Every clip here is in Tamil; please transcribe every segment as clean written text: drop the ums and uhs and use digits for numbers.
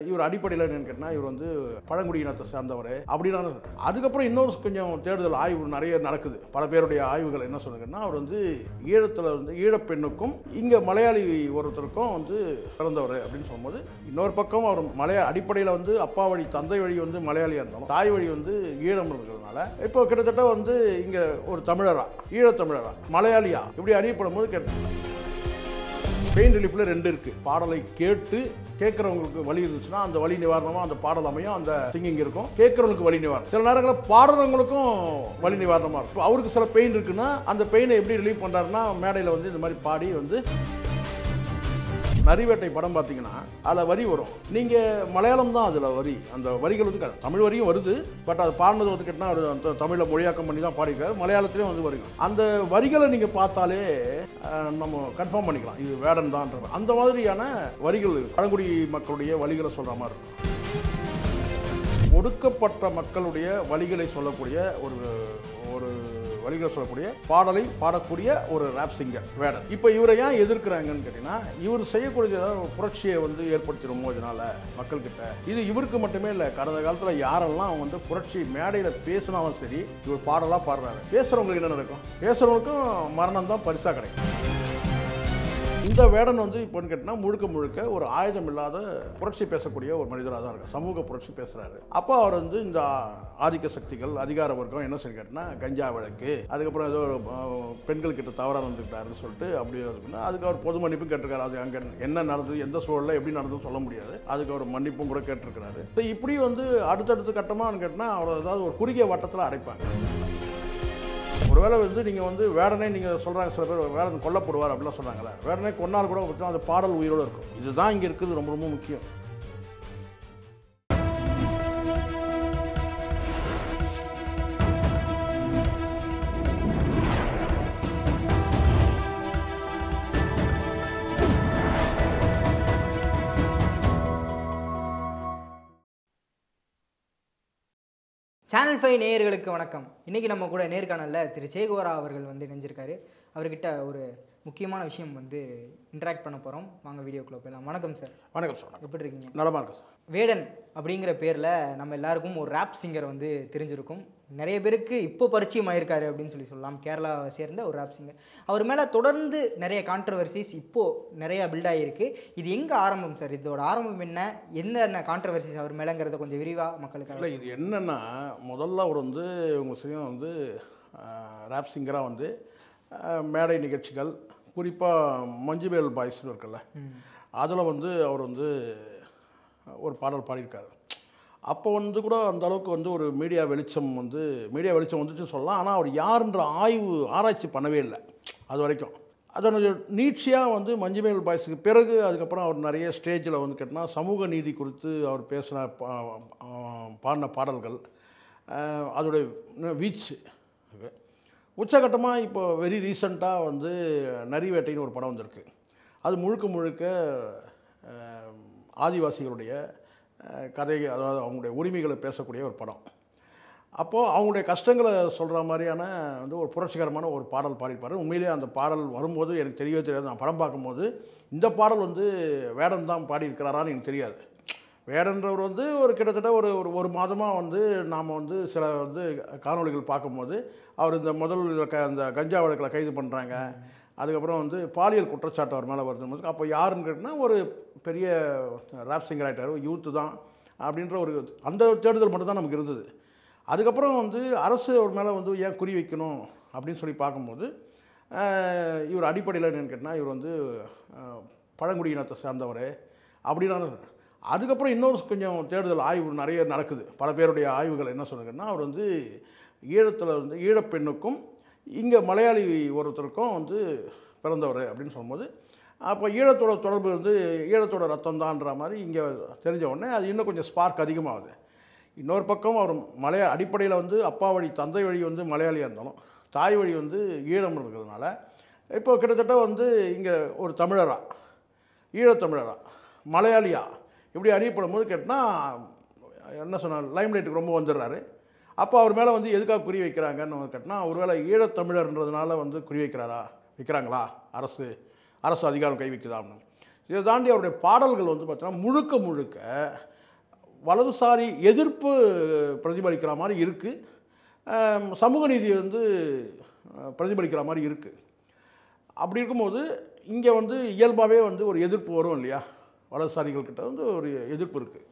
இவர் அடிப்படையில் என்னன்னு கேட்டால் இவர் வந்து பழங்குடியினத்தை சார்ந்தவர் அப்படின்னா அதுக்கப்புறம் இன்னொரு கொஞ்சம் தேடுதல் ஆய்வு நிறைய நடக்குது. பல பேருடைய ஆய்வுகள் என்ன சொல்லுங்கன்னா அவர் வந்து ஈழத்தில் வந்து ஈழப்பெண்ணுக்கும் இங்கே மலையாளி ஒருத்தருக்கும் வந்து பிறந்தவர் அப்படின்னு சொல்லும்போது, இன்னொரு பக்கம் அவர் அடிப்படையில் வந்து அப்பா வழி தந்தை வழி வந்து மலையாளியாக இருந்தாலும் தாய் வழி வந்து ஈழம் இருக்கிறதுனால இப்போ கிட்டத்தட்ட வந்து இங்கே ஒரு தமிழரா ஈழத்தமிழரா மலையாளியா இப்படி அறியப்படும் போது பெயின் ரிலீஃபில் ரெண்டு இருக்குது. பாடலை கேட்குறவங்களுக்கு வலி இருந்துச்சுன்னா அந்த வலி நிவாரணமாக அந்த பாடல் அமையும், அந்த சிங்கிங் இருக்கும். கேட்குறவங்களுக்கு வலி நிவாரணம். சில நேரங்களில் பாடுறவங்களுக்கும் வலி நிவாரணமாக இருக்கும். அவருக்கு சில பெயின் இருக்குன்னா அந்த பெயினை எப்படி ரிலீவ் பண்ணுறாருன்னா மேடையில் வந்து இந்த மாதிரி பாடி வந்து நரிவேட்டை படம் பார்த்தீங்கன்னா அதில் வரி வரும். நீங்கள் மலையாளம் தான் அதில் வரி, அந்த வரிகள் வந்து தமிழ் வரியும் வருது. பட் அது பாடினது வந்து கேட்டால் அவர் அந்த தமிழில் மொழியாக்கம் பண்ணி தான் பாடிக்கிறார். மலையாளத்துலேயும் வந்து வருங்க. அந்த வரிகளை நீங்கள் பார்த்தாலே நம்ம கன்ஃபார்ம் பண்ணிக்கலாம் இது வேடன் தான்ன்ற அந்த மாதிரியான வரிகள் பழங்குடி மக்களுடைய வழிகளை சொல்கிற மாதிரி இருக்கும். ஒடுக்கப்பட்ட மக்களுடைய வழிகளை சொல்லக்கூடிய ஒரு வழிகளை சொல்லக்கூடிய பாடலை பாடக்கூடிய ஒரு ராப் சிங்கர் வேடன். இப்போ இவரை ஏன் எதிர்க்கிறாங்கன்னு கேட்டீங்கன்னா, இவர் செய்யக்கூடிய புரட்சியை வந்து ஏற்படுத்திடுமோ இதனால மக்கள்கிட்ட. இது இவருக்கு மட்டுமே இல்லை, கடந்த காலத்தில் யாரெல்லாம் அவங்க வந்து புரட்சி மேடையில் பேசினாலும் சரி இவர் பாடலாக பாடுறாரு. பேசுகிறவங்களுக்கு என்ன நடக்கும்? பேசுகிறவங்களுக்கும் மரணம் தான் பரிசாக கிடைக்கும். இந்த வேடன் வந்து இப்போன்னு கேட்டால் முழுக்க ஒரு ஆயுதம் இல்லாத புரட்சி பேசக்கூடிய ஒரு மனிதராக தான் இருக்கார். சமூக புரட்சி பேசுகிறாரு. அப்போ அவர் வந்து இந்த ஆதிக்க சக்திகள் அதிகார வர்க்கம் என்ன சொல்லி கேட்டால் கஞ்சா வழக்கு, அதுக்கப்புறம் ஏதோ பெண்கள்கிட்ட தவறாக வந்துட்டாருன்னு சொல்லிட்டு அப்படி இருக்குன்னா அதுக்கு அவர் பொது மன்னிப்பும் கேட்டிருக்காரு. அது அங்கே என்ன நடந்தது, எந்த சூழலில் எப்படி நடந்தது சொல்ல முடியாது. அதுக்கு அவர் மன்னிப்பும் கூட கேட்டிருக்கிறாரு. இப்படி வந்து அடுத்தடுத்த கட்டமாக கேட்டால் அவர் ஏதாவது ஒரு குறுகிய வட்டத்தில் அடைப்பாங்க. ஒருவேளை வந்து நீங்கள் வந்து வேடனே நீங்கள் சொல்கிறாங்க, சில பேர் வேடன் கொல்லப்படுவார் அப்படிலாம் சொல்கிறாங்களே, வேடனே கொன்னால் கூட விட்டோம் அந்த பாடல் உயிரோடு இருக்கும். இதுதான் இங்கே இருக்குது ரொம்ப முக்கியம். சேனல் 5 நேயர்களுக்கு வணக்கம். இன்றைக்கி நம்ம கூட நேர்காணலில் திரு சேகுவரா அவர்கள் வந்து இணைஞ்சிருக்காரு. அவர்கிட்ட ஒரு முக்கியமான விஷயம் வந்து இன்ட்ராக்ட் பண்ண போகிறோம். வாங்க வீடியோக்குள்ளே போயிடலாம். வணக்கம் சார். வணக்கம் சார். எப்படி இருக்கீங்க? நலமாக இருக்கு சார். வேடன் அப்படிங்கிற பேரில் நம்ம எல்லாருக்கும் ஒரு ராப் சிங்கர் வந்து தெரிஞ்சிருக்கும். நிறைய பேருக்கு இப்போ பரிச்சயம் ஆயிருக்காரு அப்படின்னு சொல்லலாம். கேரளாவை சேர்ந்த ஒரு ராப் சிங்கர். அவர் மேலே தொடர்ந்து நிறைய கான்ட்ரவர்சிஸ் இப்போது நிறையா பில்ட் ஆகிருக்கு. இது எங்கே ஆரம்பம் சார்? இதோட ஆரம்பம் என்ன கான்ட்ரவர்சிஸ் அவர் மேலேங்கிறத கொஞ்சம் விரிவாக மக்களுக்கு. இல்லை, இது என்னென்னா முதல்ல அவர் வந்து உங்கள் செய்யும் வந்து ராப் சிங்கராக வந்து மேடை நிகழ்ச்சிகள், குறிப்பாக மஞ்சுவேல் பாய்ஸ்னு இருக்குல்ல, அதில் வந்து அவர் வந்து ஒரு பாடல் பாடியிருக்காரு. அப்போ வந்து கூட அந்த அளவுக்கு வந்து ஒரு மீடியா வெளிச்சம் வந்துச்சுன்னு சொல்லலாம். ஆனால் அவர் யாருன்ற ஆராய்ச்சி பண்ணவே இல்லை அது வரைக்கும். அதோட நீட்சியாக வந்து மஞ்சுவேல் பாய்ஸுக்கு பிறகு அதுக்கப்புறம் அவர் நிறைய ஸ்டேஜில் வந்து கேட்டால் சமூக நீதி குறித்து அவர் பேசின பாடின பாடல்கள், அதோடைய வீச்சு உச்சகட்டமாக இப்போ வெரி ரீசண்டாக வந்து நரிவேட்டைன்னு ஒரு படம் வந்திருக்கு. அது முழுக்க ஆதிவாசிகளுடைய கதை, அதாவது அவங்களுடைய உரிமைகளை பேசக்கூடிய ஒரு படம். அப்போது அவங்களுடைய கஷ்டங்களை சொல்கிற மாதிரியான வந்து ஒரு புரட்சிகரமான ஒரு பாடல் பாடிப்பார். உண்மையிலேயே அந்த பாடல் வரும்போது எனக்கு தெரியவே தெரியாது. நான் படம் பார்க்கும்போது இந்த பாடல் வந்து வேடன் தான் பாடியிருக்கிறாரான்னு எனக்கு தெரியாது. வேடன்றவர் வந்து கிட்டத்தட்ட ஒரு மாதமாக வந்து நாம் வந்து சில வந்து காணொலிகள் பார்க்கும்போது அவர் இந்த முதல் அந்த கஞ்சா வழக்கில் கைது பண்ணுறாங்க. அதுக்கப்புறம் வந்து பாலியல் குற்றச்சாட்டு அவர் மேலே வருது. அப்போ யாருன்னு கேட்டால் ஒரு பெரிய ராப் சிங்கர் ஆகிட்டார், யூத்து தான் அப்படின்ற அந்த தேடுதல் மட்டும்தான் நமக்கு இருந்தது. அதுக்கப்புறம் வந்து அரசு அவர் மேலே வந்து ஏன் குறி வைக்கணும் அப்படின்னு சொல்லி பார்க்கும்போது இவர் அடிப்படையில் என்னென்னு கேட்டால் இவர் வந்து பழங்குடியினத்தை சார்ந்தவர் அப்படின்னா அதுக்கப்புறம் இன்னொரு கொஞ்சம் தேடுதல் ஆய்வு நிறைய நடக்குது. பல பேருடைய ஆய்வுகள் என்ன சொல்லுங்கன்னா அவர் வந்து ஈழத்தில் வந்து ஈழப்பெண்ணுக்கும் இங்கே மலையாளி ஒருத்தருக்கும் வந்து பிறந்தவர் அப்படின்னு சொல்லும்போது, அப்போ ஈழத்தோட தொடர்பு வந்து ஈழத்தோட ரத்தம் தான்ற மாதிரி இங்கே தெரிஞ்ச உடனே அது இன்னும் கொஞ்சம் ஸ்பார்க் அதிகமாகுது. இன்னொரு பக்கம் அவர் அடிப்படையில் வந்து அப்பா வழி தந்தை வழி வந்து மலையாளியாக இருந்தாலும் தாய் வழி வந்து ஈழம் இருக்கிறதுனால இப்போ கிட்டத்தட்ட வந்து இங்கே ஒரு தமிழரா ஈழத்தமிழரா மலையாளியா இப்படி அறியப்படும் போது கேட்டால் என்ன சொன்னால் லைம்லைட்டுக்கு ரொம்ப வந்துடுறாரு. அப்போ அவர் மேலே வந்து எதுக்காக குறி வைக்கிறாங்கன்னு கேட்டால் ஒருவேளை ஈழத்தமிழர்ன்றதுனால வந்து குறி வைக்கிறாங்களா அரசு அதிகாரம் கை வைக்குதான்னு. இதை தாண்டி அவருடைய பாடல்கள் வந்து பார்த்தீங்கன்னா முழுக்க முழுக்க வலதுசாரி எதிர்ப்பு பிரதிபலிக்கிற மாதிரி இருக்குது, சமூக நீதியை வந்து பிரதிபலிக்கிற மாதிரி இருக்குது. அப்படி இருக்கும்போது இங்கே வந்து இயல்பாகவே வந்து ஒரு எதிர்ப்பு வரும் இல்லையா, வலதுசாரிகள்கிட்ட வந்து ஒரு எதிர்ப்பு இருக்குது.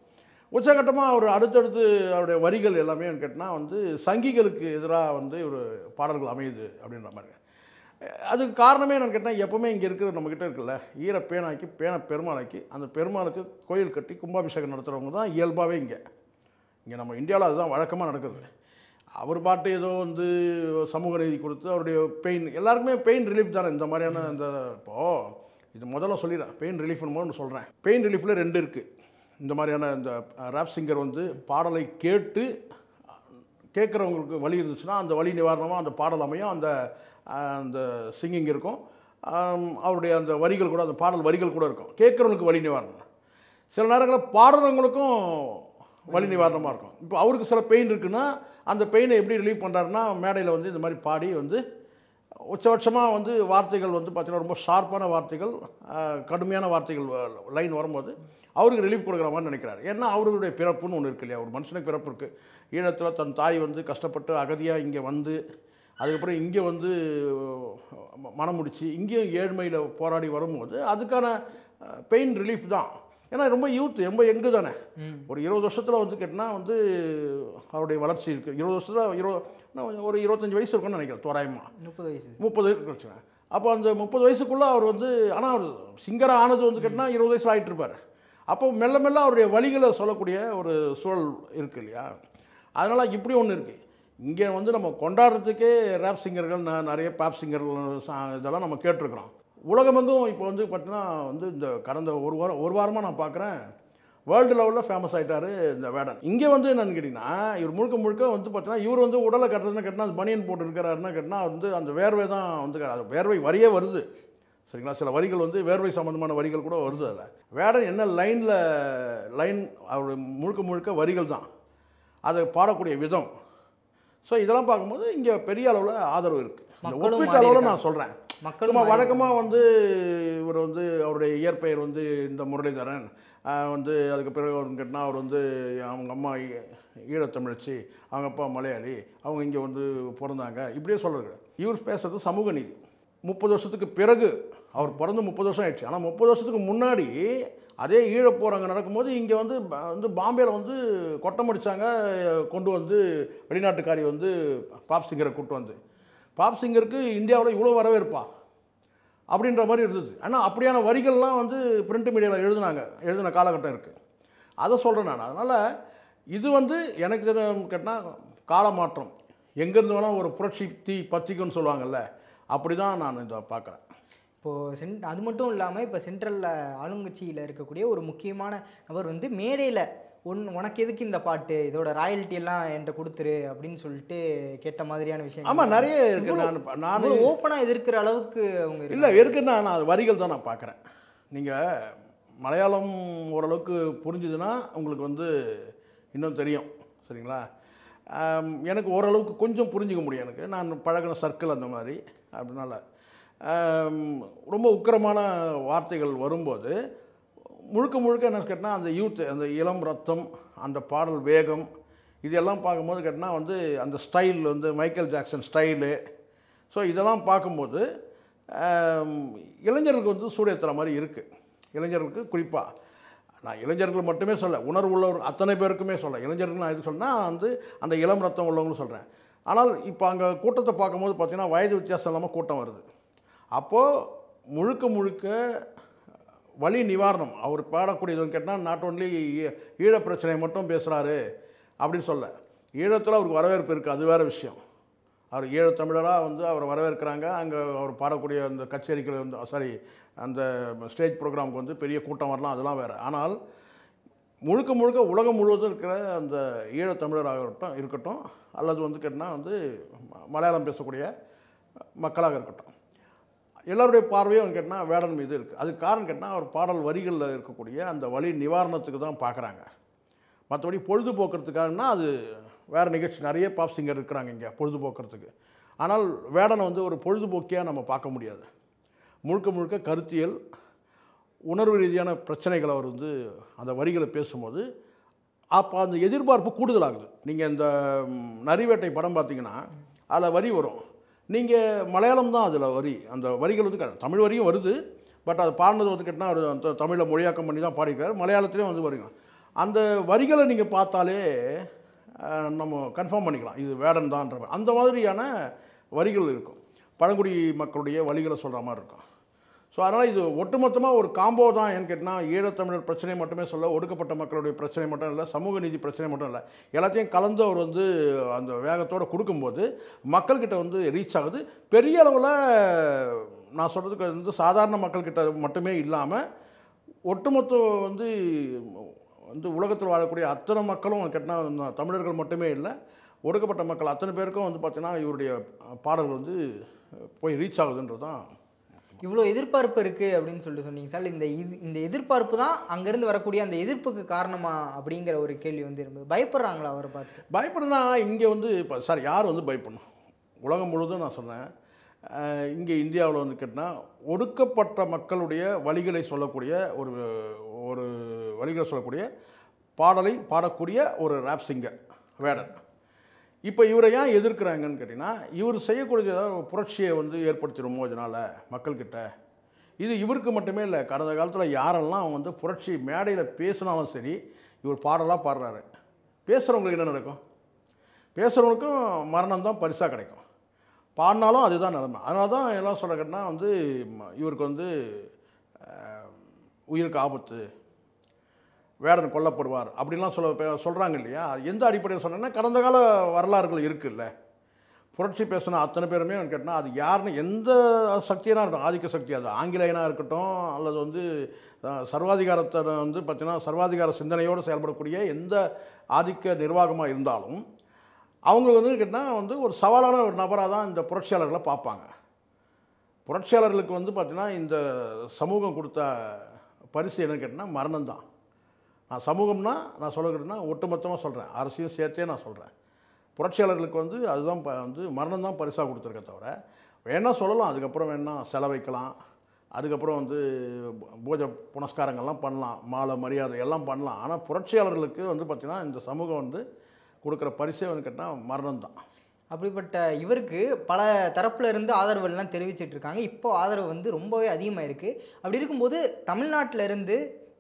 உச்சகட்டமாக அவர் அடுத்தடுத்து அவருடைய வரிகள் எல்லாமே கேட்டால் வந்து சங்கிகளுக்கு எதிராக வந்து ஒரு பாடல்கள் அமையுது அப்படின்ற மாதிரி. அதுக்கு காரணமே என்னென்னு கேட்டால், எப்போவுமே இங்கே இருக்கிற நம்மக்கிட்ட இருக்குல்ல, ஈர பேனாக்கி பேனை பெருமாளாக்கி அந்த பெருமாளுக்கு கோயில் கட்டி கும்பாபிஷேகம் நடத்துகிறவங்க தான் இயல்பாகவே இங்கே நம்ம இந்தியாவில் அதுதான் வழக்கமாக நடக்குது. அவர் பாட்டு ஏதோ வந்து சமூக நீதி கொடுத்து அவருடைய பெயின், எல்லாருக்குமே பெயின் ரிலீஃப் தானே இந்த மாதிரியான இந்த. இப்போது இது முதல்ல சொல்லிடுறேன், பெயின் ரிலீஃப்னு ஒன்று சொல்கிறேன். பெயின் ரிலீஃபில் 2 இருக்குது. இந்த மாதிரியான இந்த ராப் சிங்கர் வந்து பாடலை கேட்டு கேட்குறவங்களுக்கு வலி இருந்துச்சுன்னா அந்த வலி நிவாரணமாக அந்த பாடல் அமையும், அந்த சிங்கிங் இருக்கும், அவருடைய அந்த வரிகள் கூட, அந்த பாடல் வரிகள் கூட இருக்கும். கேட்குறவங்களுக்கு வலி நிவாரணம். சில நேரங்களில் பாடுறவங்களுக்கும் வலி நிவாரணமாக இருக்கும். இப்போ அவருக்கு சில பெயின் இருக்குன்னா அந்த பெயினை எப்படி ரிலீவ் பண்ணுறாருன்னா, மேடையில் வந்து இந்த மாதிரி பாடி வந்து உச்சபட்சமாக வந்து வார்த்தைகள் வந்து பார்த்திங்கன்னா ரொம்ப ஷார்ப்பான வார்த்தைகள், கடுமையான வார்த்தைகள் லைன் வரும்போது அவருக்கு ரிலீஃப் கொடுக்குற மாதிரி நினைக்கிறார். ஏன்னா அவருடைய பிறப்புன்னு ஒன்று இருக்கு இல்லையா, ஒரு மனுஷனுக்கு பிறப்பு இருக்குது. ஈழத்தில் தன் தாய் வந்து கஷ்டப்பட்டு அகதியாக இங்கே வந்து அதுக்கப்புறம் இங்கே வந்து மனம் முடிச்சு இங்கேயும் ஏழ்மையில் போராடி வரும்போது அதுக்கான பெயின் ரிலீஃப் தான். ஏன்னா ரொம்ப யூத், ரொம்ப யங்கு தானே. ஒரு 20 வருஷத்தில் வந்து கேட்டால் வந்து அவருடைய வளர்ச்சி இருக்குது. 20 வருஷத்தில் ஒரு 25 வயசு இருக்குன்னு நினைக்கிறேன் தோராயமாக. 30 வச்சுக்கேன். அப்போ அந்த 30 வயசுக்குள்ளே அவர் வந்து, ஆனால் அவர் சிங்கராக ஆனது வந்து கேட்டால் 20 வயசில் ஆகிட்டுருப்பார். அப்போ மெல்ல மெல்ல அவருடைய வழிகளை சொல்லக்கூடிய ஒரு சூழல் இருக்குது இல்லையா. அதனால் இப்படி ஒன்று இருக்குது. இங்கே வந்து நம்ம கொண்டாடுறதுக்கே ரேப் சிங்கர்கள், நிறைய பாப் சிங்கர்கள் இதெல்லாம் நம்ம கேட்டிருக்கிறோம். உலகமெங்கும் இப்போ வந்து பார்த்தீங்கன்னா வந்து இந்த கடந்த ஒரு வாரமாக நான் பார்க்குறேன், வேர்ல்டு லெவலில் ஃபேமஸ் ஆகிட்டார் இந்த வேடன். இங்கே வந்து என்னென்னு கேட்டிங்கன்னா, இவர் முழுக்க முழுக்க வந்து பார்த்தீங்கன்னா இவர் வந்து உடலை கட்டுறதுன்னு கேட்டால் அது பனியன் போட்டு இருக்கிறாருன்னா கேட்டால் வந்து அந்த வேர்வை தான் வந்து, அது வேர்வை வரியே வருது சரிங்களா. சில வரிகள் வந்து வேர்வை சம்மந்தமான வரிகள் கூட வருது. அதில் வேடன் என்ன லைன் அவருடைய முழுக்க முழுக்க வரிகள் தான், அதை பாடக்கூடிய விதம். ஸோ இதெல்லாம் பார்க்கும்போது இங்கே பெரிய அளவில் ஆதரவு இருக்குது. ஒப்பீட்டு அளவில் நான் சொல்கிறேன். மக்களுமா வழக்கமாக வந்து இவர் வந்து அவருடைய இயற்பெயர் வந்து இந்த முரளிதரன் வந்து, அதுக்கு பிறகு அவருன்னு கேட்டால் அவர் வந்து அவங்க அம்மா ஈழத்தமிழச்சி, அவங்க அப்பா மலையாளி, அவங்க இங்கே வந்து பிறந்தாங்க, இப்படியே சொல்கிறாரு. இவர் பேசுகிறது சமூக நீதி. 30 வருஷத்துக்கு பிறகு, அவர் பிறந்து 30 வருஷம் ஆயிடுச்சு, ஆனால் 30 வருஷத்துக்கு முன்னாடி அதே ஈழப்போராங்க நடக்கும்போது இங்கே வந்து பாம்பேயில் வந்து கொட்டம் அடித்தாங்க, கொண்டு வந்து வெளிநாட்டுக்காரி வந்து பாப் சிங்கரை கூப்பிட்டு வந்து, பாப் சிங்கருக்கு இந்தியாவில் இவ்வளோ வரவேற்பா அப்படின்ற மாதிரி இருந்தது. ஆனால் அப்படியான வரிகள்லாம் வந்து பிரிண்ட் மீடியாவில் எழுதின காலகட்டம் இருக்குது. அதை சொல்கிறேன் நான். அதனால் இது வந்து எனக்கு கேட்டால் காலமாற்றம், எங்கேருந்து வேணால் ஒரு புரட்சி தீ பற்றிக்குன்னு சொல்லுவாங்கள்ல, அப்படி தான் நான் இதை பார்க்குறேன். இப்போது அது மட்டும் இல்லாமல் இப்போ சென்ட்ரலில் ஆளுங்கட்சியில் இருக்கக்கூடிய ஒரு முக்கியமான நபர் வந்து மேடையில் உனக்கு எதுக்கு இந்த பாட்டு, இதோட ராயல்ட்டி எல்லாம் என்கிட்ட கொடுத்துரு அப்படின்னு சொல்லிட்டு கேட்ட மாதிரியான விஷயம். ஆமாம், நிறைய இருக்குது. நான் ஓப்பனாக எதிர்க்கிற அளவுக்கு அவங்க இல்லை இருக்குன்னா நான் வரிகள் தான் நான் பார்க்குறேன். நீங்கள் மலையாளம் ஓரளவுக்கு புரிஞ்சுதுன்னா உங்களுக்கு வந்து இன்னும் தெரியும் சரிங்களா. எனக்கு ஓரளவுக்கு கொஞ்சம் புரிஞ்சிக்க முடியும். எனக்கு நான் பழகின சர்க்கிள் அந்த மாதிரி. அப்படின்னால ரொம்ப உக்கிரமான வார்த்தைகள் வரும்போது முழுக்க முழுக்க என்ன கேட்டால் அந்த யூத், அந்த இளம் ரத்தம், அந்த பாடல் வேகம், இதெல்லாம் பார்க்கும்போது கேட்டால் வந்து அந்த ஸ்டைல் வந்து மைக்கேல் ஜாக்சன் ஸ்டைலு. ஸோ இதெல்லாம் பார்க்கும்போது இளைஞர்களுக்கு வந்து சூடேற்றுற மாதிரி இருக்குது. இளைஞர்களுக்கு குறிப்பாக, நான் இளைஞர்கள் மட்டுமே சொல்ல, உணர்வு உள்ளவர் அத்தனை பேருக்குமே சொல்ல, இளைஞர்கள் நான் எது சொன்னால் வந்து அந்த இளம் ரத்தம் உள்ளவங்களும் சொல்கிறேன். ஆனால் இப்போ அங்கே கூட்டத்தை பார்க்கும்போது பார்த்திங்கன்னா வயது வித்தியாசம் இல்லாமல் கூட்டம் வருது. அப்போது முழுக்க முழுக்க வலி நிவாரணம் அவர் பாடக்கூடியதுன்னு கேட்டால் நாட் ஓன்லி ஈழ பிரச்சனையை மட்டும் பேசுகிறாரு அப்படின்னு சொல்ல, ஈழத்தில் அவருக்கு வரவேற்பு இருக்குது, அது வேறு விஷயம். அவர் ஈழத்தமிழராக வந்து அவரை வரவேற்கிறாங்க. அங்கே அவர் பாடக்கூடிய அந்த கச்சேரிகள் வந்து அந்த ஸ்டேஜ் ப்ரோக்ராமுக்கு வந்து பெரிய கூட்டம் வரலாம், அதெல்லாம் வேறு. ஆனால் முழுக்க முழுக்க உலகம் முழுவதும் இருக்கிற அந்த ஈழத்தமிழராக இருக்கட்டும் அல்லது வந்து கேட்டால் வந்து மலையாளம் பேசக்கூடிய மக்களாக இருக்கட்டும், எல்லோருடைய பார்வையும் கேட்டால் வேடன் மீது இருக்குது. அதுக்கு காரணம் கேட்டால் அவர் பாடல் வரிகளில் இருக்கக்கூடிய அந்த வலி நிவாரணத்துக்கு தான் பார்க்குறாங்க. மற்றபடி பொழுதுபோக்குறதுக்காகனா அது வேறு நிகழ்ச்சி. நிறைய பாப் சிங்கர் இருக்கிறாங்க இங்கே பொழுதுபோக்குறதுக்கு. ஆனால் வேடனை வந்து ஒரு பொழுதுபோக்கியாக நம்ம பார்க்க முடியாது. முழுக்க முழுக்க கருத்தியல், உணர்வு ரீதியான பிரச்சனைகளை அவர் வந்து அந்த வரிகளை பேசும்போது அப்போ அந்த எதிர்பார்ப்பு கூடுதலாகுது. நீங்கள் இந்த நரிவேட்டை படம் பார்த்தீங்கன்னா அதில் வரி வரும். நீங்கள் மலையாளம் தான் அதில் வரி, அந்த வரிகள் வந்து தமிழ் வரியும் வருது. பட் அது பாடினது வந்து கேட்டால் அவர் அந்த தமிழில் மொழியாக்கம் பண்ணி தான் பாடியிருக்காரு. மலையாளத்துலேயும் வந்து வருங்க. அந்த வரிகளை நீங்கள் பார்த்தாலே நம்ம கன்ஃபார்ம் பண்ணிக்கலாம் இது வேடன் தான்ற மாதிரி. அந்த மாதிரியான வரிகள் இருக்கும். பழங்குடி மக்களுடைய வழிகளை சொல்கிற மாதிரி இருக்கும். ஸோ அதனால் இது ஒட்டுமொத்தமாக ஒரு காம்போ தான். ஏன்னு கேட்டால் ஈழத்தமிழர் பிரச்சனை மட்டுமே சொல்ல, ஒடுக்கப்பட்ட மக்களுடைய பிரச்சனை மட்டும் இல்லை, சமூக நீதி பிரச்சனை மட்டும் இல்லை, எல்லாத்தையும் கலந்து அவர் வந்து அந்த வேகத்தோடு கொடுக்கும்போது மக்கள்கிட்ட வந்து ரீச் ஆகுது. பெரிய அளவில் நான் சொல்கிறதுக்கு வந்து சாதாரண மக்கள்கிட்ட மட்டுமே இல்லாமல் ஒட்டுமொத்த வந்து வந்து உலகத்தில் வாழக்கூடிய அத்தனை மக்களும் கேட்டால் தமிழர்கள் மட்டுமே இல்லை, ஒடுக்கப்பட்ட மக்கள் அத்தனை பேருக்கும் வந்து பார்த்திங்கன்னா இவருடைய பாடல்கள் வந்து போய் ரீச் ஆகுதுன்றது தான். இவ்வளோ எதிர்பார்ப்பு இருக்குது அப்படின்னு சொல்லிட்டு சொன்னீங்க சார். இந்த எதிர்பார்ப்பு தான் அங்கேருந்து வரக்கூடிய அந்த எதிர்ப்புக்கு காரணமா அப்படிங்கிற ஒரு கேள்வி வந்து இருந்தது. பயப்படுறாங்களா அவரை பார்த்து? பயப்படுறதுனா இங்கே வந்து இப்போ சார் யார் வந்து பயப்படணும்? உலகம் முழுவதும் நான் சொன்னேன். இங்கே இந்தியாவில் வந்து கேட்டால் ஒடுக்கப்பட்ட மக்களுடைய வழிகளை சொல்லக்கூடிய ஒரு ஒரு வழிகளை சொல்லக்கூடிய பாடலை பாடக்கூடிய ஒரு ராப் சிங்கர் வேடன். இப்போ இவரை ஏன் எதிர்க்கிறாங்கன்னு கேட்டிங்கன்னா, இவர் செய்யக்கூடிய ஏதாவது ஒரு புரட்சியை வந்து ஏற்படுத்திடுமோ இதனால் மக்கள்கிட்ட. இது இவருக்கு மட்டுமே இல்லை, கடந்த காலத்தில் யாரெல்லாம் வந்து புரட்சி மேடையில் பேசினாலும் சரி, இவர் பாடலாக பாடுறாரு. பேசுகிறவங்களுக்கு என்ன நடக்கும்? பேசுகிறவங்களுக்கும் மரணம் தான் பரிசாக கிடைக்கும். பாடினாலும் அதுதான் நிலைமை. அதனால தான் எல்லாம் சொல்ல கேட்டால் வந்து இவருக்கு வந்து உயிருக்கு ஆபத்து, வேடன் கொல்லப்படுவார் அப்படின்லாம் சொல்கிறாங்க இல்லையா? எந்த அடிப்படையில் சொன்னேன்னா, கடந்த கால வரலாறுகள் இருக்குல்ல. புரட்சி பேசின அத்தனை பேருமே கேட்டால் அது யாருன்னு எந்த சக்தியனாக இருக்கட்டும், ஆதிக்க சக்தி, அது ஆங்கிலேயனாக இருக்கட்டும் அல்லது வந்து சர்வாதிகாரத்தை வந்து பார்த்திங்கன்னா சர்வாதிகார சிந்தனையோடு செயல்படக்கூடிய எந்த ஆதிக்க நிர்வாகமாக இருந்தாலும் அவங்க வந்து கேட்டால் வந்து ஒரு சவாலான ஒரு நபராக தான் இந்த புரட்சியாளர்களை பார்ப்பாங்க. புரட்சியாளர்களுக்கு வந்து பார்த்திங்கன்னா இந்த சமூகம் கொடுத்த பரிசு என்னன்னு கேட்டால் மரணம் தான். நான் சமூகம்னா நான் சொல்லுகிறேன்னா ஒட்டுமொத்தமாக சொல்கிறேன், அரசியல் சேர்த்தே நான் சொல்கிறேன். புரட்சியாளர்களுக்கு வந்து அதுதான் வந்து மரணம் தான் பரிசாக கொடுத்துருக்க தவிர வேணால் சொல்லலாம், அதுக்கப்புறம் வேணால் செலவைக்கலாம், அதுக்கப்புறம் வந்து பூஜை புனஸ்காரங்கள்லாம் பண்ணலாம், மாலை மரியாதை எல்லாம் பண்ணலாம். ஆனால் புரட்சியாளர்களுக்கு வந்து பார்த்திங்கன்னா இந்த சமூகம் வந்து கொடுக்குற பரிசே வந்து கேட்டால் மரணம் தான். அப்படிப்பட்ட இவருக்கு பல தரப்புல இருந்து ஆதரவுலாம் தெரிவிச்சிட்டு இருக்காங்க. இப்போ ஆதரவு வந்து ரொம்பவே அதிகமாக இருக்குது. அப்படி இருக்கும்போது தமிழ்நாட்டில் இருந்து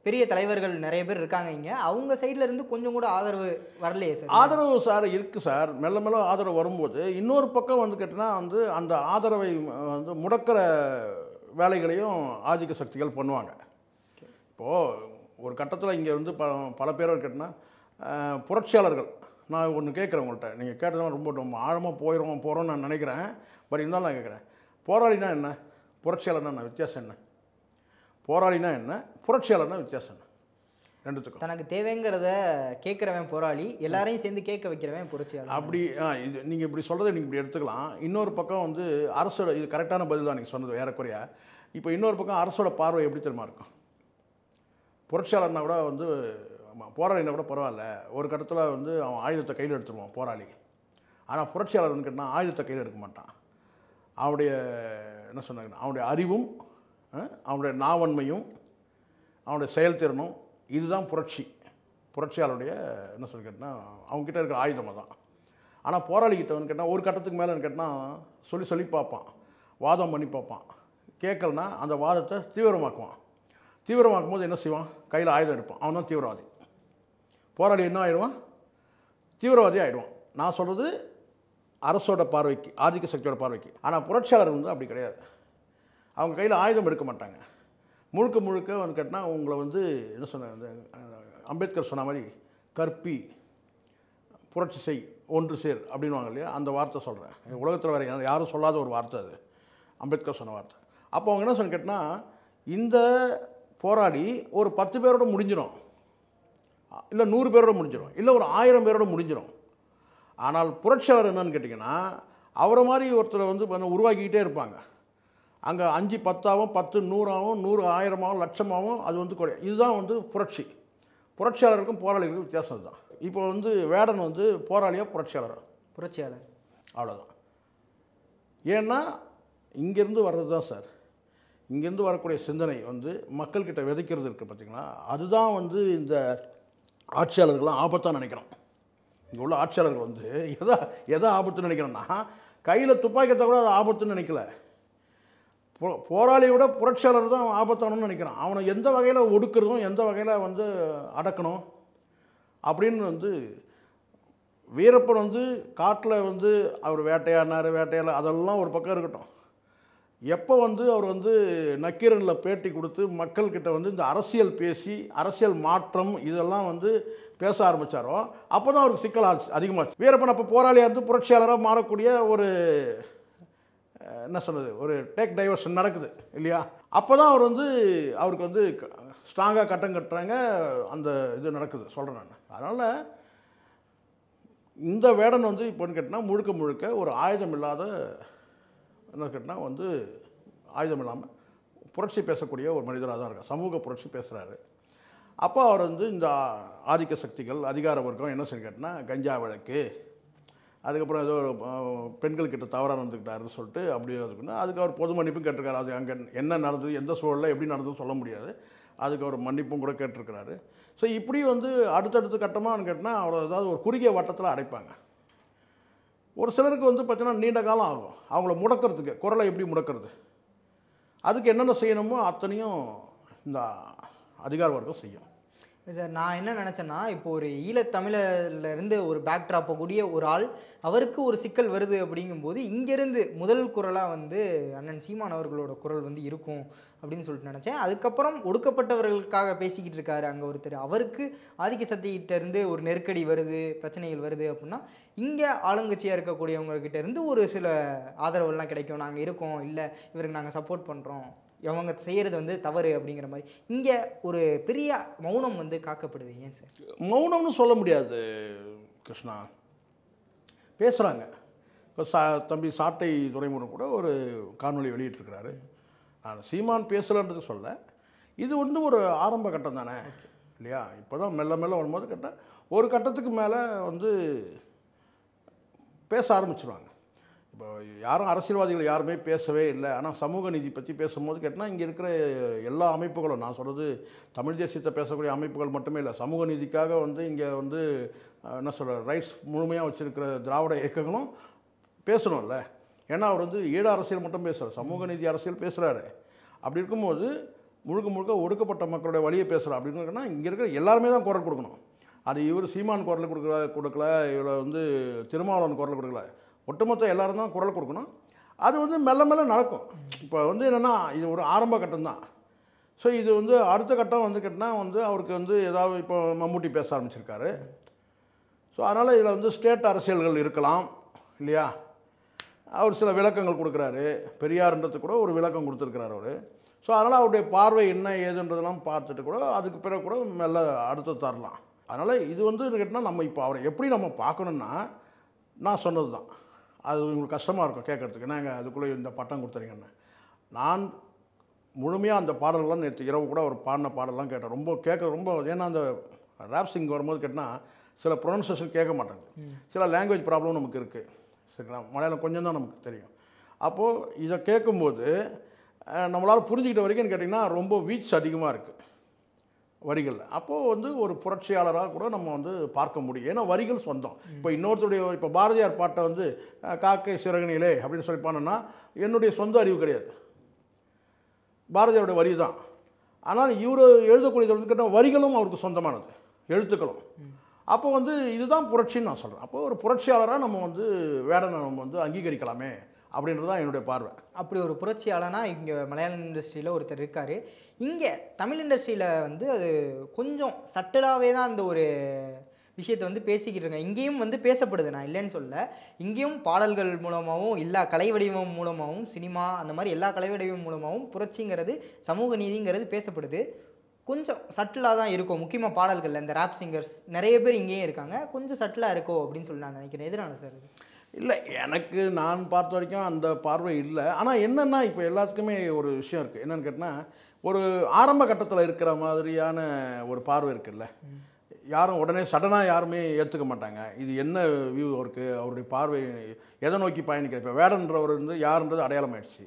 பெரிய தலைவர்கள் நிறைய பேர் இருக்காங்க இங்கே, அவங்க சைடில் இருந்து கொஞ்சம் கூட ஆதரவு வரலையே சார்? ஆதரவு சார் இருக்குது சார். மெல்ல மெல்ல ஆதரவு வரும்போது இன்னொரு பக்கம் வந்து கேட்டிங்கன்னா வந்து அந்த ஆதரவை வந்து முடக்கிற வேலைகளையும் ஆதிக்க சக்திகள் பண்ணுவாங்க. இப்போது ஒரு கட்டத்தில் இங்கே வந்து பல பேர் கேட்டிங்கன்னா புரட்சியாளர்கள், நான் ஒன்று கேட்குறேன் உங்கள்கிட்ட, நீங்கள் கேட்டதுனா ரொம்ப ஆழமாக போகிறோம்னு நான் நினைக்கிறேன். பட் இருந்தாலும் நான் கேட்குறேன், போராளினா என்ன, புரட்சியாளர்னா என்ன, வித்தியாசம் என்ன? போராளினா என்ன, புரட்சியாளர்னா வித்தியாசம் என்ன? ரெண்டுத்துக்கும் தனக்கு தேவைங்கிறத கேட்குறவன் போராளி, எல்லாரையும் சேர்ந்து கேட்க வைக்கிறவன் புரட்சியாளர். அப்படி இது நீங்கள் இப்படி சொல்கிறத நீங்கள் இப்படி எடுத்துக்கலாம். இன்னொரு பக்கம் வந்து அரசோட, இது கரெக்டான பதில் தான் நீங்கள் சொன்னது ஏறக்குறைய. இப்போ இன்னொரு பக்கம் அரசோட பார்வை எப்படி தெரியுமா இருக்கும்? புரட்சியாளர்னா கூட வந்து போராளினா கூட பரவாயில்ல, ஒரு கட்டத்தில் வந்து அவன் ஆயுதத்தை கையில் எடுத்துருவான் போராளி. ஆனால் புரட்சியாளர்னு கேட்டால் ஆயுதத்தை கையில் எடுக்க மாட்டான். அவனுடைய என்ன சொன்னாங்கன்னா அவனுடைய அறிவும் அவனுடைய நாவன்மையும் அவனுடைய செயல்திறனும், இதுதான் புரட்சியாளருடைய என்ன சொல்லி கேட்டால் அவங்ககிட்ட இருக்கிற ஆயுதமாக தான். ஆனால் போராளிக்கிட்ட வந்து கேட்டால் ஒரு கட்டத்துக்கு மேலே கேட்டால் சொல்லி பார்ப்பான், வாதம் பண்ணி பார்ப்பான், கேட்கலன்னா அந்த வாதத்தை தீவிரமாக்குவான். தீவிரமாக்கும் போது என்ன செய்வான்? கையில் ஆயுதம் எடுப்பான். அவன் தான் தீவிரவாதி. போராளி என்ன ஆகிடுவான்? தீவிரவாதி ஆகிடுவான். நான் சொல்கிறது அரசோட பார்வைக்கு, ஆதிக்க சக்தியோட பார்வைக்கு. ஆனால் புரட்சியாளர் வந்து அப்படி கிடையாது. அவங்க கையில் ஆயுதம் எடுக்க மாட்டாங்க. முழுக்க வந்து கேட்டால் உங்களை வந்து என்ன சொன்ன, அம்பேத்கர் சொன்ன மாதிரி கற்பி, புரட்சி செய், ஒன்று சேர் அப்படின்வாங்க இல்லையா, அந்த வார்த்தை சொல்கிறேன். உலகத்தில் வேறு யாரும் சொல்லாத ஒரு வார்த்தை அது, அம்பேத்கர் சொன்ன வார்த்தை. அப்போ அவங்க என்ன சொன்ன கேட்டால், இந்த போராடி ஒரு 10 பேரோட முடிஞ்சிடும், இல்லை 100 பேரோட முடிஞ்சிடும், இல்லை ஒரு 1000 பேரோட முடிஞ்சிடும். ஆனால் புரட்சியாளர் என்னன்னு கேட்டிங்கன்னா, அவரை மாதிரி ஒருத்தரை வந்து உருவாக்கிக்கிட்டே இருப்பாங்க. அங்கே 5 10ஆகவும் 10 100ஆகவும் 100 1000ஆகவும் லட்சமாகவும் அது வந்து கூட. இதுதான் வந்து புரட்சி. புரட்சியாளருக்கும் போராளிகளுக்கும் வித்தியாசம் தான். இப்போ வந்து வேடன் வந்து போராளியாக புரட்சியாளர் அவ்வளோதான். ஏன்னா இங்கேருந்து வர்றது தான் சார். இங்கேருந்து வரக்கூடிய சிந்தனை வந்து மக்கள்கிட்ட விதைக்கிறது இருக்குது பார்த்தீங்களா, அதுதான் வந்து இந்த ஆட்சியாளர்கள்லாம் ஆபத்தாக நினைக்கிறோம். இங்கே உள்ள ஆட்சியாளர்கள் வந்து எதை ஆபத்துன்னு நினைக்கிறோன்னா, கையில் துப்பாக்கியத்தை கூட அது ஆபத்துன்னு நினைக்கல. போராளியை விட புரட்சியாளர் தான் ஆபத்தானு நினைக்கிறான். அவனை எந்த வகையில் ஒடுக்குறதும் எந்த வகையில் வந்து அடக்கணும் அப்படின்னு வந்து வீரப்பன் வந்து காட்டில் வந்து அவர் வேட்டையாடல அதெல்லாம் ஒரு பக்கம் இருக்கட்டும். எப்போ வந்து அவர் வந்து நக்கீரனில் பேட்டி கொடுத்து மக்கள்கிட்ட வந்து இந்த அரசியல் பேசி அரசியல் மாற்றம் இதெல்லாம் வந்து பேச ஆரம்பித்தாரோ அப்போ தான் அவருக்கு சிக்கல் அதிகமாச்சு. வீரப்பன் அப்போ போராளியாக இருந்து புரட்சியாளராக மாறக்கூடிய ஒரு என்ன சொல்கிறது, ஒரு டேக் டைவர்ஷன் நடக்குது இல்லையா. அப்போ தான் அவர் வந்து அவருக்கு வந்து ஸ்ட்ராங்காக கட்டம் கட்டுறாங்க, அந்த இது நடக்குது சொல்கிறேன் நான். அதனால் இந்த வேடன் வந்து இப்போன்னு கேட்டால் முழுக்க முழுக்க ஒரு ஆயுதம் இல்லாத என்ன கேட்டால் வந்து ஆயுதம் இல்லாமல் புரட்சி பேசக்கூடிய ஒரு மனிதராக தான் இருக்கார். சமூக புரட்சி பேசுகிறாரு. அப்போ அவர் வந்து இந்த ஆதிக்க சக்திகள் அதிகார வர்க்கம் என்ன சொல்லி கேட்டால் கஞ்சா வழக்கு, அதுக்கப்புறம் ஏதோ பெண்கள்கிட்ட தவறாக நடந்துக்கிட்டாருன்னு சொல்லிட்டு அப்படியே இருக்குன்னா அதுக்கு அவர் பொது மன்னிப்பும் கேட்டிருக்காரு. அது அங்கே என்ன நடந்தது, எந்த சூழலில் எப்படி நடந்ததுன்னு சொல்ல முடியாது, அதுக்கு அவர் மன்னிப்பும் கூட கேட்டிருக்கிறாரு. ஸோ இப்படி வந்து அடுத்தடுத்த கட்டமானு கேட்டால் அவர் ஏதாவது ஒரு குறுகிய வட்டத்தில் அடைப்பாங்க. ஒரு சிலருக்கு வந்து பார்த்தீங்கன்னா நீண்ட காலம் ஆகும் அவங்கள முடக்கிறதுக்கு. குரலை எப்படி முடக்கிறது, அதுக்கு என்னென்ன செய்யணுமோ அத்தனையும் இந்த அதிகார வர்க்கம் செய்யும். சார் நான் என்ன நினச்சேன்னா, இப்போ ஒரு ஈழத்தமிழர்லேருந்து ஒரு பேக் ட்ராப் கூடிய ஒரு ஆள், அவருக்கு ஒரு சிக்கல் வருது அப்படிங்கும்போது இங்கேருந்து முதல் குரலாக வந்து அண்ணன் சீமான் அவர்களோட குரல் வந்து இருக்கும் அப்படின்னு சொல்லிட்டு நினச்சேன். அதுக்கப்புறம் ஒடுக்கப்பட்டவர்களுக்காக பேசிக்கிட்டு இருக்காரு அங்கே ஒருத்தர், அவருக்கு ஆதிக்க சக்திகிட்ட இருந்து ஒரு நெருக்கடி வருது, பிரச்சனைகள் வருது அப்படின்னா இங்கே ஆளுங்கட்சியாக இருக்கக்கூடியவங்கக்கிட்ட இருந்து ஒரு சில ஆதரவுலாம் கிடைக்கும். நாங்கள் இருக்கோம், இல்லை இவருக்கு நாங்கள் சப்போர்ட் பண்ணுறோம், அவங்க செய்கிறது வந்து தவறு அப்படிங்கிற மாதிரி இங்கே ஒரு பெரிய மௌனம் வந்து காக்கப்படுது. ஏன் சார் மௌனம்னு சொல்ல முடியாது கிருஷ்ணா, பேசுகிறாங்க. இப்போ தம்பி சாட்டை துரைமுருகன் கூட ஒரு காணொலி வெளியிட்டிருக்கிறாரு. நான் சீமான் பேசலன்றது சொல்ல, இது வந்து ஒரு ஆரம்ப கட்டம் தானே இல்லையா. இப்போ தான் மெல்ல மெல்ல வரும்போது கேட்டால் ஒரு கட்டத்துக்கு மேலே வந்து பேச ஆரம்பிச்சிருவாங்க. இப்போ யாரும் அரசியல்வாதிகள் யாருமே பேசவே இல்லை. ஆனால் சமூக நீதி பற்றி பேசும்போது கேட்டால் இங்கே இருக்கிற எல்லா அமைப்புகளும், நான் சொல்கிறது தமிழ் தேசியத்தை பேசக்கூடிய அமைப்புகள் மட்டுமே இல்லை, சமூக நீதிக்காக வந்து இங்கே வந்து என்ன சொல்கிற ரைட்ஸ் முழுமையாக வச்சுருக்கிற திராவிட இயக்கங்களும் பேசணும்ல. ஏன்னா அவர் வந்து ஈழ அரசியல் மட்டும் பேசுகிறார், சமூக நீதி அரசியல் பேசுகிறாரு. அப்படி இருக்கும்போது முழுக்க முழுக்க ஒடுக்கப்பட்ட மக்களுடைய வழியை பேசுகிறார் அப்படின்னா இங்கே இருக்கிற எல்லாருமே தான் குரல் கொடுக்கணும். அது இவர் சீமான் குரல் கொடுக்கல, இவர் வந்து திருமாவளவன் குரல் கொடுக்கல, ஒட்டுமொத்த எல்லாரும் தான் குரல் கொடுக்கணும். அது வந்து மெல்ல மெல்ல நடக்கும். இப்போ வந்து என்னென்னா இது ஒரு ஆரம்ப கட்டம் தான். ஸோ இது வந்து அடுத்த கட்டம் வந்து கேட்டால் வந்து அவருக்கு வந்து ஏதாவது இப்போ மம்முட்டி பேச ஆரம்பிச்சிருக்காரு. ஸோ அதனால் இதில் வந்து ஸ்டேட் அரசியல்கள் இருக்கலாம் இல்லையா. அவர் சில விளக்கங்கள் கொடுக்குறாரு, பெரியார்ன்றது கூட ஒரு விளக்கம் கொடுத்துருக்கிறார் அவர். ஸோ அதனால் அவருடைய பார்வை என்ன ஏதுன்றதெல்லாம் பார்த்துட்டு கூட அதுக்கு பிறகு கூட மெல்ல அடுத்து தரலாம். அதனால் இது வந்து கேட்டால் நம்ம இப்போ அவரை எப்படி நம்ம பார்க்கணுன்னா, நான் சொன்னது தான், அது உங்களுக்கு கஷ்டமாக இருக்கும் கேட்குறதுக்கு, நாங்கள் அதுக்குள்ளே இந்த பட்டம் கொடுத்துறீங்கன்னு. நான் முழுமையாக அந்த பாடல்கள்லாம் நேற்று இரவு கூட ஒரு பாடின பாடலாம் கேட்டேன். ரொம்ப ஏன்னா அந்த ரேப் சிங் வரும்போது கேட்டால் சில ப்ரொனன்சியேஷன் கேட்க மாட்டாங்க, சில லாங்குவேஜ் ப்ராப்ளம் நமக்கு இருக்குது சரிங்களா. மலையாளம் கொஞ்சம் தான் நமக்கு தெரியும். அப்போது இதை கேட்கும்போது நம்மளால் புரிஞ்சுக்கிட்ட வரைக்கும் கேட்டிங்கன்னா ரொம்ப வீச் அதிகமாக இருக்குது வரிகள். அப்போது வந்து ஒரு புரட்சியாளராக கூட நம்ம வந்து பார்க்க முடியும். ஏன்னா வரிகள் சொந்தம். இப்போ இன்னொருத்தருடைய இப்போ பாரதியார் பாட்டை வந்து காக்கை சிறகனிலே அப்படின்னு சொல்லி பாடினா என்னுடைய சொந்த அறிவு கிடையாது, பாரதியாருடைய வரி தான். ஆனால் இவர் எழுதக்கூடியது வந்து கேட்டால் வரிகளும் அவருக்கு சொந்தமானது, எழுத்துக்களும். அப்போ வந்து இதுதான் புரட்சின்னு நான் சொல்கிறேன். அப்போ ஒரு புரட்சியாளராக நம்ம வந்து வேடனை நம்ம வந்து அங்கீகரிக்கலாமே அப்படின்றது தான் என்னுடைய பார்வை. அப்படி ஒரு புரட்சியாளனா இங்கே மலையாள இண்டஸ்ட்ரியில் ஒருத்தர் இருக்கார். இங்கே தமிழ் இண்டஸ்ட்ரியில் வந்து அது கொஞ்சம் சட்டலாகவே தான் அந்த ஒரு விஷயத்தை வந்து பேசிக்கிட்டு இருக்காங்க. இங்கேயும் வந்து பேசப்படுது, நான் இல்லைன்னு சொல்ல. இங்கேயும் பாடல்கள் மூலமாகவும் எல்லா கலை வடிவம் மூலமாகவும் சினிமா அந்த மாதிரி எல்லா கலை வடிவம் மூலமாகவும் புரட்சிங்கிறது சமூக நீதிங்கிறது பேசப்படுது. கொஞ்சம் சட்டிலாக தான் இருக்கும். முக்கியமாக பாடல்களில் இந்த ரேப் சிங்கர்ஸ் நிறைய பேர் இங்கேயும் இருக்காங்க, கொஞ்சம் சட்டிலாக இருக்கோ அப்படின்னு சொல்லி நான் நினைக்கிறேன். எதிரான சார் இல்லை, எனக்கு நான் பார்த்த வரைக்கும் அந்த பார்வை இல்லை. ஆனால் என்னென்னா இப்போ எல்லாத்துக்குமே ஒரு விஷயம் இருக்குது. என்னென்னு கேட்டால் ஒரு ஆரம்ப கட்டத்தில் இருக்கிற மாதிரியான ஒரு பார்வை இருக்குல்ல, யாரும் உடனே சடனாக யாருமே ஏற்றுக்க மாட்டாங்க. இது என்ன வியூ இருக்குது, அவருடைய பார்வை எதை நோக்கி பயணிக்கிற. இப்போ வேடன்றவர் வந்து யாருன்றது அடையாளம் ஆயிடுச்சு.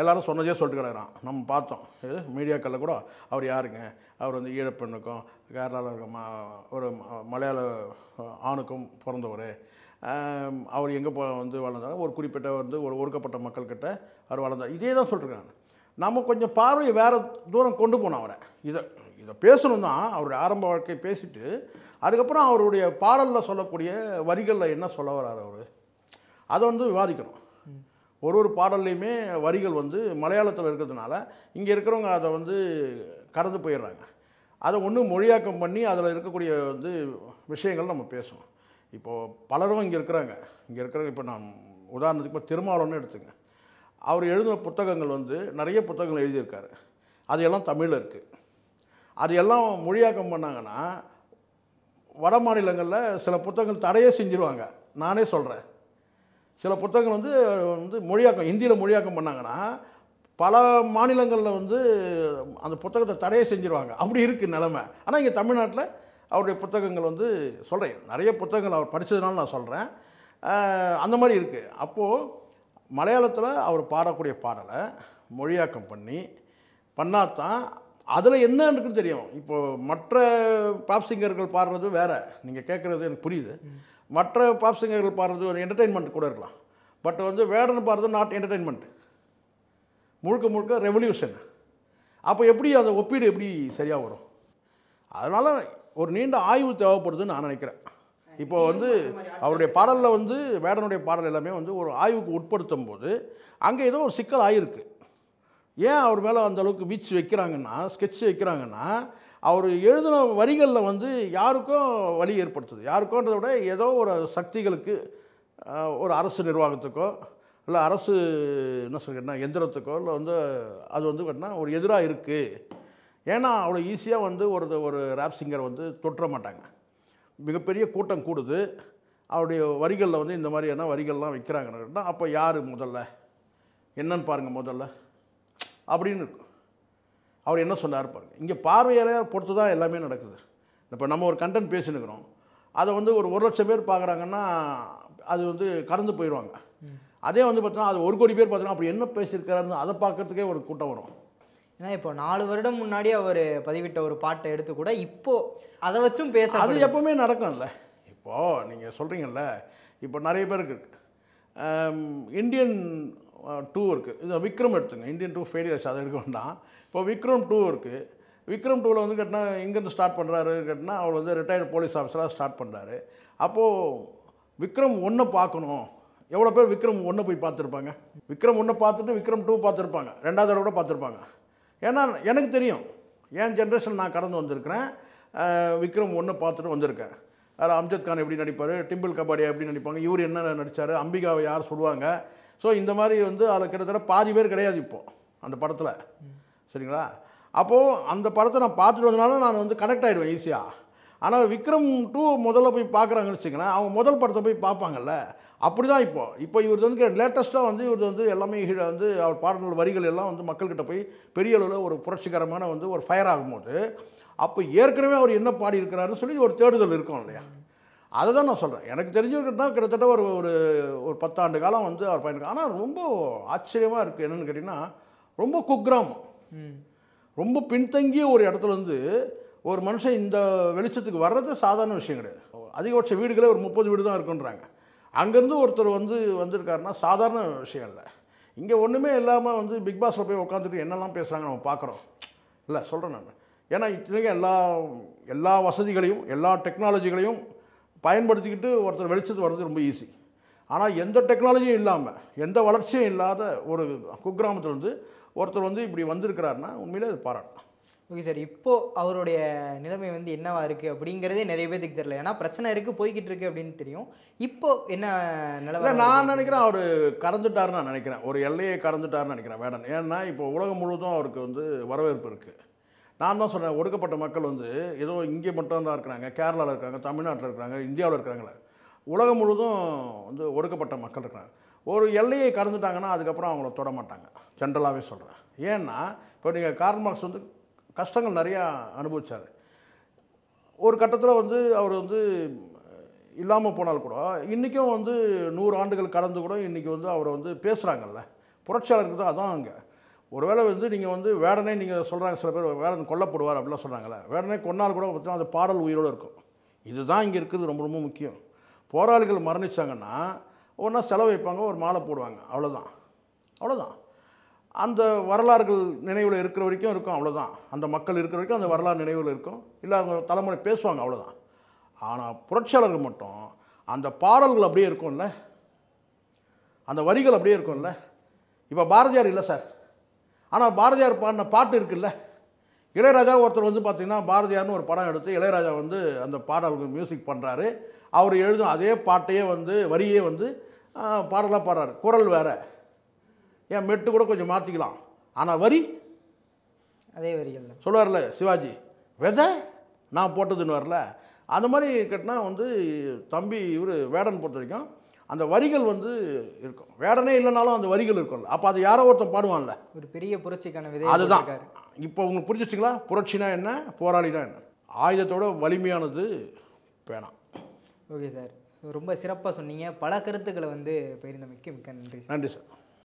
எல்லாரும் சொன்னதே சொல்லிட்டு கிடக்குறான். நம்ம பார்த்தோம் இது மீடியாக்களில் கூட, அவர் யாருங்க, அவர் வந்து ஈழப்பெண்ணுக்கும் கேரளாவில் இருக்க ஒரு மலையாள ஆணுக்கும் பிறந்தவர், அவர் எங்கே வந்து வளர்ந்தார், ஒரு குறிப்பிட்ட வந்து ஒரு ஒடுக்கப்பட்ட மக்கள்கிட்ட அவர் வளர்ந்தார், இதே தான் சொல்லிட்டுருக்காங்க. நம்ம கொஞ்சம் பார்வையை வேறு தூரம் கொண்டு போனோம் அவரை. இதை பேசணும் தான், அவருடைய ஆரம்ப வாழ்க்கையை பேசிட்டு அதுக்கப்புறம் அவருடைய பாடலில் சொல்லக்கூடிய வரிகளில் என்ன சொல்ல வர்றார் அவர், அதை வந்து விவாதிக்கணும். ஒரு பாடல்லையுமே வரிகள் வந்து மலையாளத்தில் இருக்கிறதுனால இங்கே இருக்கிறவங்க அதை வந்து கடந்து போயிடுறாங்க. அதை ஒன்று மொழியாக்கம் பண்ணி அதில் இருக்கக்கூடிய வந்து விஷயங்கள் நம்ம பேசணும். இப்போது பலரும் இங்கே இருக்கிறாங்க. இப்போ நான் உதாரணத்துக்கு இப்போ திருமாவளவன்னு எடுத்துங்க. அவர் எழுதின புத்தகங்கள் வந்து நிறைய புத்தகங்கள் எழுதியிருக்காரு. அது எல்லாம் தமிழில் இருக்குது. அது எல்லாம் மொழியாக்கம் பண்ணாங்கன்னா வட மாநிலங்களில் சில புத்தகங்கள் தடையே செஞ்சுருவாங்க. நானே சொல்கிறேன், சில புத்தகங்கள் வந்து மொழியாக்கம் ஹிந்தியில் மொழியாக்கம் பண்ணாங்கன்னா பல மாநிலங்களில் வந்து அந்த புத்தகத்தை தடையே செஞ்சுருவாங்க. அப்படி இருக்குது நிலமை. ஆனால் இங்கே தமிழ்நாட்டில் அவருடைய புத்தகங்கள் வந்து சொல்கிறேன், நிறைய புத்தகங்கள் அவர் படித்ததுனால நான் சொல்கிறேன், அந்த மாதிரி இருக்குது. அப்போது மலையாளத்தில் அவர் பாடக்கூடிய பாடலை மொழியாக்கம் பண்ணாதான் அதில் என்ன இருக்குன்னு தெரியும். இப்போது மற்ற பாப் சிங்கர்கள் பாடுறது வேறு, நீங்கள் கேட்குறது எனக்கு புரியுது. மற்ற பாப் சிங்கர்கள் பாடுறது ஒரு என்டர்டெயின்மெண்ட் கூட இருக்கலாம். பட் வந்து வேடன் பாடுறது நாட் என்டர்டெயின்மெண்ட், முழுக்க ரெவல்யூஷன். அப்போ எப்படி அந்த ஒப்பீடு எப்படி சரியாக வரும்? அதனால் ஒரு நீண்ட ஆய்வு தேவைப்படுதுன்னு நான் நினைக்கிறேன். இப்போ வந்து அவருடைய பாடலில் வந்து வேடனுடைய பாடல் எல்லாமே வந்து ஒரு ஆய்வுக்கு உட்படுத்தும் போது அங்கே ஏதோ ஒரு சிக்கல் ஆகிருக்கு. ஏன் அவர் மேலே அந்த அளவுக்கு வீச்சு வைக்கிறாங்கன்னா, ஸ்கெட்ச் வைக்கிறாங்கன்னா, அவர் எழுதின வரிகளில் வந்து யாருக்கும் வலி ஏற்படுத்துது. யாருக்கோன்றதை விட ஏதோ ஒரு சக்திகளுக்கு, ஒரு அரசு நிர்வாகத்துக்கோ இல்லை அரசு என்ன சொல்கிறேன்னா எந்திரத்துக்கோ இல்லை வந்து அது வந்து கேட்டால் ஒரு எதிராக இருக்குது. ஏன்னா அவ்வளோ ஈஸியாக வந்து ஒரு ரேப் சிங்கர் வந்து தொற்ற மாட்டாங்க. மிகப்பெரிய கூட்டம் கூடுது, அவருடைய வரிகளில் வந்து இந்த மாதிரியான வரிகள்லாம் வைக்கிறாங்கன்னா அப்போ யார் முதல்ல என்னன்னு பாருங்கள் முதல்ல அப்படின்னு இருக்கும். அவர் என்ன சொன்னார் பாருங்கள். இங்கே பார்வையாளர் பொறுத்து தான் எல்லாமே நடக்குது. இப்போ நம்ம ஒரு கண்டென்ட் பேசினுக்கிறோம், அதை வந்து ஒரு 1,00,000 பேர் பார்க்குறாங்கன்னா அது வந்து கடந்து போயிடுவாங்க. அதே வந்து பார்த்தோன்னா அது 1 கோடி பேர் பார்த்தோன்னா அப்படி என்ன பேசியிருக்காருன்னு அதை பார்க்கறதுக்கே ஒரு கூட்டம் வரும். ஏன்னா இப்போ 4 வருடம் முன்னாடி அவர் பதிவிட்ட ஒரு பாட்டை எடுத்து கூட இப்போது அதை வச்சும் பேச, அது எப்போவுமே நடக்கும்ல. இப்போது நீங்கள் சொல்கிறீங்கல்ல, இப்போ நிறைய பேருக்கு இருக்குது. இந்தியன் 2 இருக்குது, இது விக்ரம் எடுத்துங்க. இந்தியன் 2 ஃபெயிலியர்ஸ், அதை எடுக்க வேண்டாம். இப்போ விக்ரம் 2 இருக்குது. விக்ரம் 2ல் வந்து கேட்டினா எங்கேருந்து ஸ்டார்ட் பண்ணுறாரு கேட்டினா அவர் வந்து ரிட்டையர்டு போலீஸ் ஆஃபீஸராக ஸ்டார்ட் பண்ணுறாரு. அப்போது விக்ரம் 1 பார்க்கணும். எவ்வளோ பேர் விக்ரம் 1 போய் பார்த்துருப்பாங்க? விக்ரம் 1 பார்த்துட்டு விக்ரம் 2 பார்த்துருப்பாங்க, 2வது தடவை கூட பார்த்துருப்பாங்க. ஏன்னா எனக்கு தெரியும், என் ஜென்ரேஷன் நான் கடந்து வந்திருக்கிறேன். விக்ரம் 1 பார்த்துட்டு வந்திருக்கேன். அதில் அம்ஜத் கான் எப்படி நடிப்பார், டிம்பிள் கபாடியா எப்படி நடிப்பாங்க, இவர் என்ன நடித்தார், அம்பிகாவை யார் சொல்லுவாங்க. ஸோ இந்த மாதிரி வந்து அதில் கிட்டத்தட்ட பாதி பேர் கிடையாது இப்போது அந்த படத்தில். சரிங்களா? அப்போது அந்த படத்தை நான் பார்த்துட்டு வந்தனால நான் வந்து கனெக்ட் ஆகிடுவேன் ஈஸியாக. ஆனால் விக்ரம் 2 முதல்ல போய் பார்க்குறாங்கன்னு வச்சுக்கங்களேன், அவங்க முதல் படத்தை போய் பார்ப்பாங்கல்ல. அப்படி தான் இப்போ இவர் வந்து லேட்டஸ்ட்டாக வந்து இவர் வந்து எல்லாமே வந்து அவர் பாடல் வரிகள் எல்லாம் வந்து மக்கள்கிட்ட போய் பெரிய அளவில் ஒரு புரட்சிகரமான வந்து ஒரு ஃபயர் ஆகும்போது அப்போ ஏற்கனவே அவர் என்ன பாடியிருக்கிறாருன்னு சொல்லி ஒரு தேடுதல் இருக்கும் இல்லையா? அதை தான் நான் சொல்கிறேன். எனக்கு தெரிஞ்சுக்கிட்டா கிட்டத்தட்ட ஒரு ஒரு 10 ஆண்டு காலம் வந்து அவர் பயணிக்க. ஆனால் ரொம்ப ஆச்சரியமாக இருக்குது. என்னென்னு கேட்டிங்கன்னா, ரொம்ப குக்கிராமம், ரொம்ப பின்தங்கிய ஒரு இடத்துலேருந்து ஒரு மனுஷன் இந்த வெளிச்சத்துக்கு வர்றது சாதாரண விஷயம் கிடையாது. அதிகபட்ச வீடுகளே ஒரு 30 வீடு தான் இருக்குன்றாங்க. அங்கேருந்து ஒருத்தர் வந்திருக்காருன்னா சாதாரண விஷயம் இல்லை. இங்கே ஒன்றுமே இல்லாமல் வந்து பிக் பாஸில் போய் உட்காந்துட்டு என்னெல்லாம் பேசுகிறாங்க நம்ம பார்க்குறோம் இல்லை, சொல்கிறேன் நான். ஏன்னா இத்தனைக்கு எல்லா வசதிகளையும் எல்லா டெக்னாலஜிகளையும் பயன்படுத்திக்கிட்டு ஒருத்தர் வெளிச்சத்து வர்றது ரொம்ப ஈஸி. ஆனால் எந்த டெக்னாலஜியும் இல்லாமல் எந்த வளர்ச்சியும் இல்லாத ஒரு குக்கிராமத்தில் வந்து ஒருத்தர் வந்து இப்படி வந்திருக்கிறாருன்னா உண்மையிலே அது பாராட்டலாம். ஓகே சார், இப்போது அவருடைய நிலைமை வந்து என்னவா இருக்குது அப்படிங்கிறதே நிறைய பேருக்கு தெரியல. ஏன்னா பிரச்சனை இருக்குது, போய்கிட்டு இருக்குது அப்படின்னு தெரியும். இப்போது என்ன நிலைமை? நான் நினைக்கிறேன் அவர் கடந்துட்டாருன்னு நான் நினைக்கிறேன். ஒரு எல்லையை கடந்துட்டாருன்னு நினைக்கிறேன் வேடன். ஏன்னா இப்போ உலகம் முழுவதும் அவருக்கு வந்து வரவேற்பு இருக்குது. நான் தான் சொன்னேன், ஒடுக்கப்பட்ட மக்கள் வந்து ஏதோ இங்கே மட்டும் தான் இருக்கிறாங்க, கேரளாவில் இருக்கிறாங்க, தமிழ்நாட்டில் இருக்கிறாங்க, இந்தியாவில் இருக்கிறாங்களே, உலகம் முழுவதும் வந்து ஒடுக்கப்பட்ட மக்கள் இருக்கிறாங்க. ஒரு எல்லையை கடந்துட்டாங்கன்னா அதுக்கப்புறம் அவங்கள தொட மாட்டாங்க, ஜென்ரலாகவே சொல்கிறேன். ஏன்னா இப்போ நீங்கள் கார்ல் மார்க்ஸ் வந்து கஷ்டங்கள் நிறையா அனுபவித்தார். ஒரு கட்டத்தில் வந்து அவர் வந்து இல்லாமல் போனால் கூட இன்றைக்கும் வந்து 100 ஆண்டுகள் கடந்து கூட இன்றைக்கி வந்து அவரை வந்து பேசுகிறாங்கல்ல, புரட்சியாளருக்கு தான் அதான் அங்கே. ஒருவேளை வந்து நீங்கள் வந்து வேடனே நீங்கள் சொல்கிறாங்க சில பேர் வேடன் கொல்லப்படுவார் அப்படிலாம் சொல்கிறாங்களே, வேடனே கொன்னால் கூட பார்த்தீங்கன்னா அந்த பாடல் உயிரோடு இருக்கும். இதுதான் இங்கே இருக்குது ரொம்ப ரொம்ப முக்கியம். போராளிகள் மரணிச்சாங்கன்னா ஒன்றா செலவு வைப்பாங்க, ஒரு மாலை போடுவாங்க, அவ்வளோதான் அவ்வளோதான். அந்த வரலாறுகள் நினைவில் இருக்கிற வரைக்கும் இருக்கும், அவ்வளோதான். அந்த மக்கள் இருக்கிற வரைக்கும் அந்த வரலாறு நினைவில் இருக்கும், இல்லை அவங்க தலைமுறை பேசுவாங்க, அவ்வளோதான். ஆனால் புரட்சியாளர்கள் மட்டும் அந்த பாடல்கள் அப்படியே இருக்கும்ல, அந்த வரிகள் அப்படியே இருக்கும்ல. இப்போ பாரதியார் இல்லை சார், ஆனால் பாரதியார் பாடின பாட்டு இருக்குல்ல. இளையராஜா ஒருத்தர் வந்து பார்த்திங்கன்னா பாரதியார்னு ஒரு படம் எடுத்து இளையராஜா வந்து அந்த பாடலுக்கு மியூசிக் பண்ணுறாரு. அவர் எழுதும் அதே பாட்டையே வந்து வரியே வந்து பாடலாக பாடுறாரு. குரல் வேறு, ஏன் மெட்டு கூட கொஞ்சம் மாற்றிக்கலாம், ஆனால் வரி அதே வரிகள் தான் சொல்லுவார்ல சிவாஜி, வெதை நான் போட்டதுன்னு வரல. அந்த மாதிரி கேட்டினா வந்து தம்பி இவர் வேடன் பொறுத்த வரைக்கும் அந்த வரிகள் வந்து இருக்கும். வேடனே இல்லைனாலும் அந்த வரிகள் இருக்கும்ல. அப்போ அது யாரோ ஒருத்தன் பாடுவான்ல, ஒரு பெரிய புரட்சிக்கான விதை. அதுதான். இப்போ உங்களுக்கு புரிஞ்சிச்சிங்களா? புரட்சினா என்ன, போராளினா என்ன? ஆயுதத்தோட வலிமையானது பேனா. ஓகே சார், ரொம்ப சிறப்பாக சொன்னீங்க. பல கருத்துக்களை வந்து பகிர்ந்தமைக்கு மிக்க நன்றி சார். நன்றி சார்.